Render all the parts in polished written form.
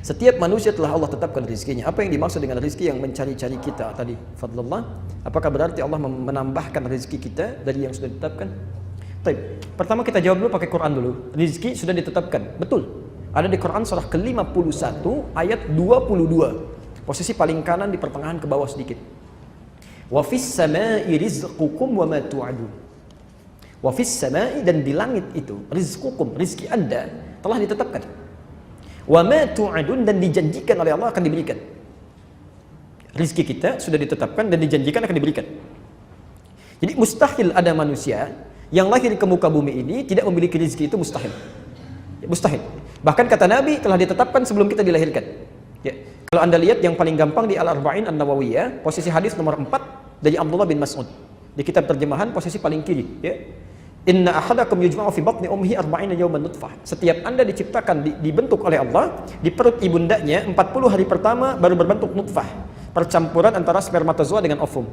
Setiap manusia telah Allah tetapkan rizkinya. Apa yang dimaksud dengan rizki yang mencari-cari kita tadi? Fadlullah. Apakah berarti Allah menambahkan rizki kita dari yang sudah ditetapkan? Baik. Pertama kita jawab dulu pakai Quran dulu. Rizki sudah ditetapkan. Betul. Ada di Quran surah ke-51 ayat 22. Posisi paling kanan di pertengahan ke bawah sedikit. Wa fis samai rizqukum wa ma tu'adun. Wa fis samai, dan di langit itu rizqukum, rizki Anda telah ditetapkan. Wa ma tu'adun, dan dijanjikan oleh Allah akan diberikan. Rizki kita sudah ditetapkan dan dijanjikan akan diberikan. Jadi mustahil ada manusia yang lahir ke muka bumi ini tidak memiliki rizki, itu mustahil. Ya, mustahil. Bahkan kata Nabi telah ditetapkan sebelum kita dilahirkan. Ya. Kalau Anda lihat yang paling gampang di Al-Arba'in An-Nawawiyah, posisi hadis nomor 4 dari Abdullah bin Mas'ud. Di kitab terjemahan posisi paling kiri, ya. Inna ahadakum yujma'u fi batni ummihi 40 yawman nutfah. Setiap Anda diciptakan, dibentuk oleh Allah di perut ibundanya 40 hari pertama baru berbentuk nutfah, percampuran antara spermatozoa dengan ovum.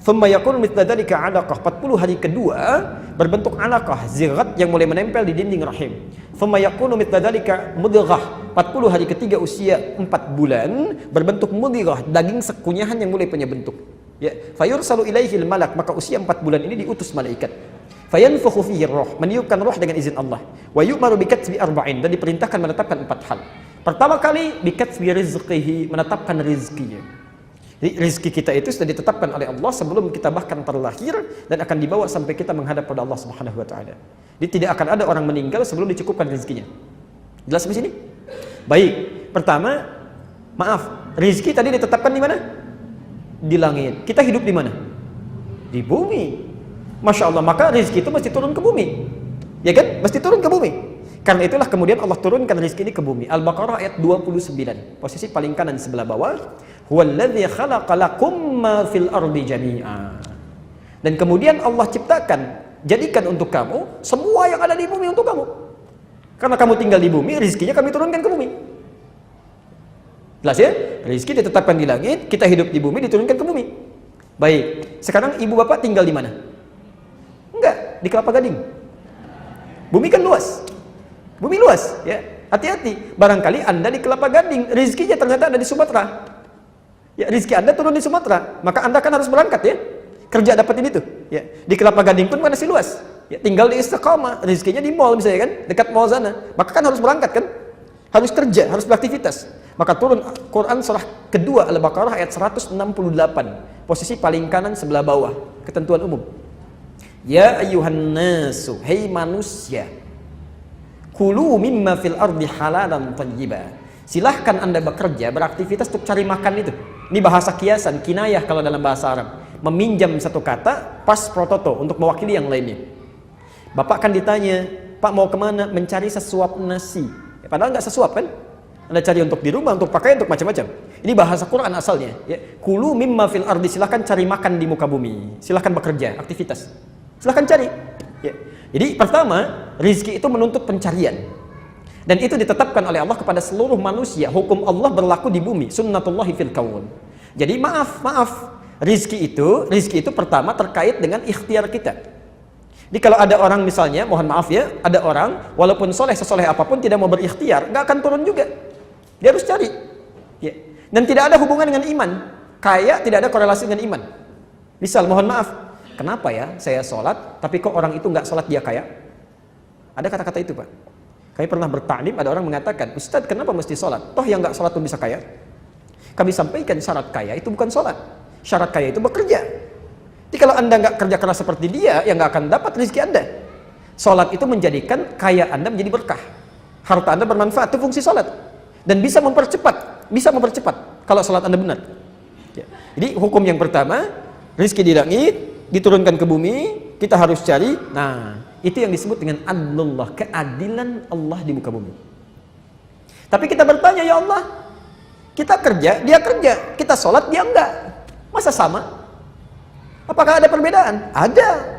Thumma yakunu mithla dzalika 'alaqah. 40 hari kedua berbentuk 'alaqah, zirat yang mulai menempel di dinding rahim. Thumma yakunu mithla dzalika mudghah. 40 hari ketiga usia 4 bulan berbentuk mudghah, daging sekunyahan yang mulai punya bentuk. Ya, fayursalu ilaihil malak, maka usia 4 bulan ini diutus malaikat. Fayanfukhu fihi roh, meniupkan roh dengan izin Allah. Wa yu'maru bikatsbi arba'in, dan diperintahkan menetapkan 4 hal. Pertama kali bikatsbi rizqihi, menetapkan rizkinya. Jadi rizki kita itu sudah ditetapkan oleh Allah sebelum kita bahkan terlahir, dan akan dibawa sampai kita menghadap pada Allah Subhanahu wa taala. Jadi tidak akan ada orang meninggal sebelum dicukupkan rizkinya. Jelas sampai sini? Baik. Pertama, maaf, rizki tadi ditetapkan di mana? Di langit. Kita hidup di mana? Di bumi. Masya Allah, maka rizki itu mesti turun ke bumi, ya kan? Mesti turun ke bumi. Karena itulah kemudian Allah turunkan rizki ini ke bumi. Al-Baqarah ayat 29, posisi paling kanan sebelah bawah. Huwallazi khalaqa lakum ma fil ardi jami'a. Dan kemudian Allah ciptakan, jadikan untuk kamu semua yang ada di bumi untuk kamu. Karena kamu tinggal di bumi, rizkinya kami turunkan ke bumi. Jelas ya? Rizki ditetapkan di langit, kita hidup di bumi, diturunkan ke bumi. Baik, sekarang ibu bapak tinggal di mana? Enggak, di Kelapa Gading. Bumi kan luas. Bumi luas, ya. Hati-hati. Barangkali Anda di Kelapa Gading, rizkinya ternyata ada di Sumatera. Ya, rizki Anda turun di Sumatera, maka Anda kan harus berangkat, ya. Kerja dapetin itu, ya. Di Kelapa Gading pun masih luas. Ya, tinggal di Istiqamah, rizkinya di mall misalnya kan, dekat mall sana. Maka kan harus berangkat kan? Harus kerja, harus beraktivitas. Maka turun Quran surah kedua Al-Baqarah ayat 168, posisi paling kanan sebelah bawah, ketentuan umum. Ya ayyuhan nasu, hei manusia, kulu mimma fil ardi halalan thayyiba. Silahkan Anda bekerja, beraktivitas untuk cari makan itu. Ini bahasa kiasan, kinayah kalau dalam bahasa Arab. Meminjam satu kata pas prototo untuk mewakili yang lainnya. Bapak kan ditanya, Pak mau kemana? Mencari sesuap nasi. Ya, padahal nggak sesuap kan? Anda cari untuk di rumah, untuk pakai, untuk macam-macam. Ini bahasa Quran asalnya. Ya. Kulu mimma fil ardi, silahkan cari makan di muka bumi. Silahkan bekerja, aktivitas. Silahkan cari. Ya. Jadi pertama, rizki itu menuntut pencarian. Dan itu ditetapkan oleh Allah kepada seluruh manusia. Hukum Allah berlaku di bumi. Sunnatullahi fil kaun. Jadi maaf. Rizki itu pertama terkait dengan ikhtiar kita. Jadi kalau ada orang misalnya, mohon maaf ya, ada orang walaupun sesoleh apapun tidak mau berikhtiar, nggak akan turun juga. Dia harus cari. Ya. Dan tidak ada hubungan dengan iman. Kaya tidak ada korelasi dengan iman. Misal, mohon maaf. Kenapa ya saya sholat, tapi kok orang itu nggak sholat dia kaya? Ada kata-kata itu, Pak. Kami pernah bertaklim, ada orang mengatakan, Ustadz kenapa mesti sholat? Toh yang nggak sholat pun bisa kaya. Kami sampaikan syarat kaya itu bukan sholat. Syarat kaya itu bekerja. Jadi kalau Anda nggak kerja keras seperti dia, ya nggak akan dapat rezeki Anda. Sholat itu menjadikan kaya Anda menjadi berkah. Harta Anda bermanfaat, itu fungsi sholat. Dan bisa mempercepat kalau sholat Anda benar. Ya. Jadi hukum yang pertama, rezeki di langit, diturunkan ke bumi, kita harus cari. Nah, itu yang disebut dengan adlullah, keadilan Allah di muka bumi. Tapi kita bertanya, ya Allah, kita kerja, dia kerja, kita sholat, dia enggak. Masa sama? Apakah ada perbedaan? Ada.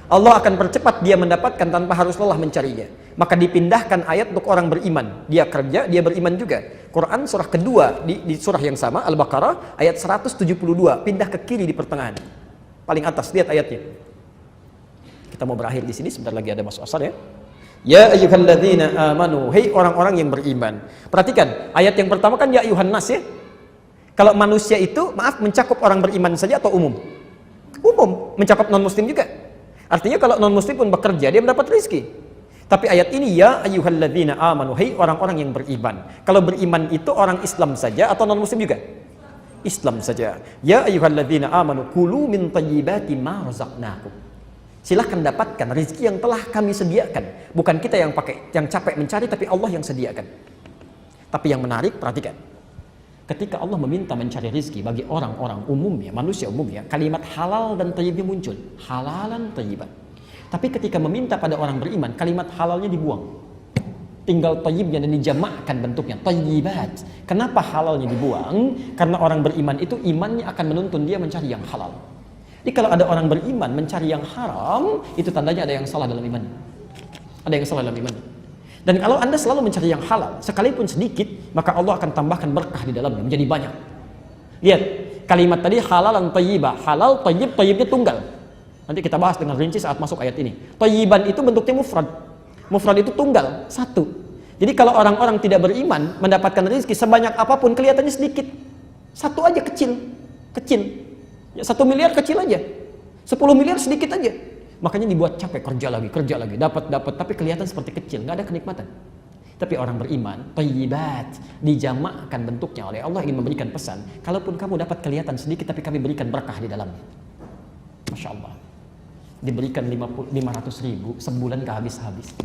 Allah akan percepat dia mendapatkan tanpa harus lelah mencarinya. Maka dipindahkan ayat untuk orang beriman. Dia kerja, dia beriman juga. Quran surah kedua di surah yang sama, Al-Baqarah ayat 172, pindah ke kiri di pertengahan. Paling atas, lihat ayatnya. Kita mau berakhir di sini, sebentar lagi ada masuk asar ya. Ya ayyuhalladzina amanu, hei orang-orang yang beriman. Perhatikan, ayat yang pertama kan ya ayyuhan nas ya. Kalau manusia itu, maaf, mencakup orang beriman saja atau umum? Umum, mencakup non-muslim juga. Artinya kalau non-muslim pun bekerja, dia mendapat rezeki. Tapi ayat ini ya ayyuhalladzina amanu, hei orang-orang yang beriman. Kalau beriman itu orang Islam saja atau non-muslim juga? Islam saja. Ya ayyuhalladzina amanu kulu min thayyibati ma razaqnakum. Silahkan dapatkan rezeki yang telah kami sediakan. Bukan kita yang capek mencari, tapi Allah yang sediakan. Tapi yang menarik, perhatikan. Ketika Allah meminta mencari rezeki bagi orang-orang umumnya, manusia umumnya, kalimat halal dan thayyibnya muncul. Halalan thayyiban. Tapi ketika meminta pada orang beriman, kalimat halalnya dibuang. Tinggal thayyibnya dan dijamakkan bentuknya. Thayyibat. Kenapa halalnya dibuang? Karena orang beriman itu imannya akan menuntun dia mencari yang halal. Jadi kalau ada orang beriman mencari yang haram, itu tandanya ada yang salah dalam imannya. Ada yang salah dalam imannya. Dan kalau Anda selalu mencari yang halal, sekalipun sedikit, maka Allah akan tambahkan berkah di dalamnya, menjadi banyak. Lihat, kalimat tadi halalan thayyibah. Halal, thayyib, thayyibnya tunggal. Nanti kita bahas dengan rinci saat masuk ayat ini. Thayyiban itu bentuknya mufrad. Mufrad itu tunggal, satu. Jadi kalau orang-orang tidak beriman, mendapatkan rezeki sebanyak apapun, kelihatannya sedikit. Satu aja kecil. Kecil. Ya, 1 miliar kecil aja, 10 miliar sedikit aja. Makanya dibuat capek, kerja lagi, dapat, tapi kelihatan seperti kecil, nggak ada kenikmatan. Tapi orang beriman, thayyibat, dijamakkan bentuknya oleh Allah ingin memberikan pesan. Kalaupun kamu dapat kelihatan sedikit, tapi kami berikan berkah di dalamnya. Masya Allah. Diberikan 500 ribu, sebulan gak habis-habis.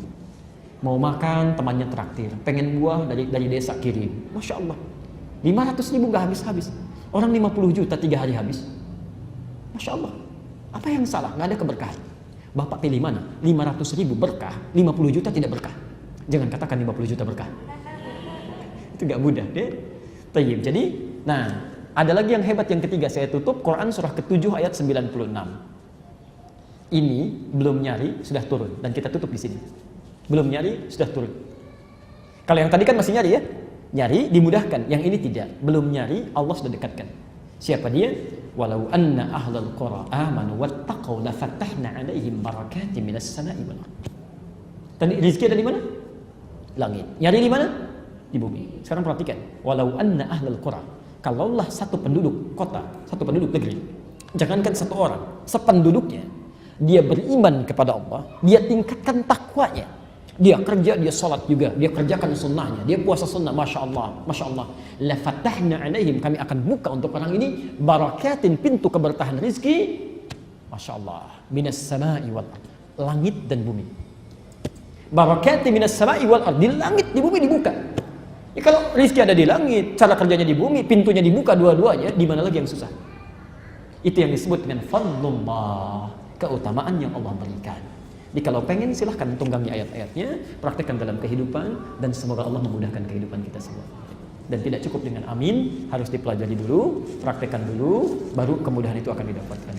Mau makan, temannya traktir. Pengen buah dari desa kirim. Masya Allah. 500 ribu gak habis-habis. Orang 50 juta 3 hari habis. Masya Allah, apa yang salah? Nggak ada keberkahan. Bapak pilih mana? 500 ribu berkah, 50 juta tidak berkah. Jangan katakan 50 juta berkah. Itu nggak mudah deh. Tayyib. Jadi, nah, ada lagi yang hebat yang ketiga. Saya tutup Quran surah ke-7 ayat 96. Ini belum nyari sudah turun dan kita tutup di sini. Belum nyari sudah turun. Kalau yang tadi kan masih nyari ya, nyari dimudahkan. Yang ini tidak. Belum nyari Allah sudah dekatkan. Siapa dia? Walau anna ahlal qura amanu wattaqau la fatahna 'alaihim barakatin minas sama'i wal ardh. Tadi rezeki ada di mana? Langit. Nyari di mana? Di bumi. Sekarang perhatikan. Walau anna ahlal qura. Kalaulah satu penduduk kota, satu penduduk negeri, jangankan satu orang, sependuduknya, dia beriman kepada Allah, dia tingkatkan takwanya. Dia kerja, dia sholat juga, dia kerjakan sunnahnya, dia puasa sunnah, masya Allah. La fatahna 'alaihim, kami akan buka untuk orang ini barakatin, pintu keberkahan rizki, masya Allah, minas sama'i wal ard, langit dan bumi. Barakatin minas sama'i wal ard, di langit, di bumi dibuka. Ya, kalau rizki ada di langit, cara kerjanya di bumi, pintunya dibuka dua-duanya, di mana lagi yang susah? Itu yang disebut dengan fadlullah, keutamaan yang Allah berikan. Jadi kalau pengen silahkan tunggangi ayat-ayatnya, praktekkan dalam kehidupan, dan semoga Allah memudahkan kehidupan kita semua. Dan tidak cukup dengan amin, harus dipelajari dulu, praktekkan dulu, baru kemudahan itu akan didapatkan.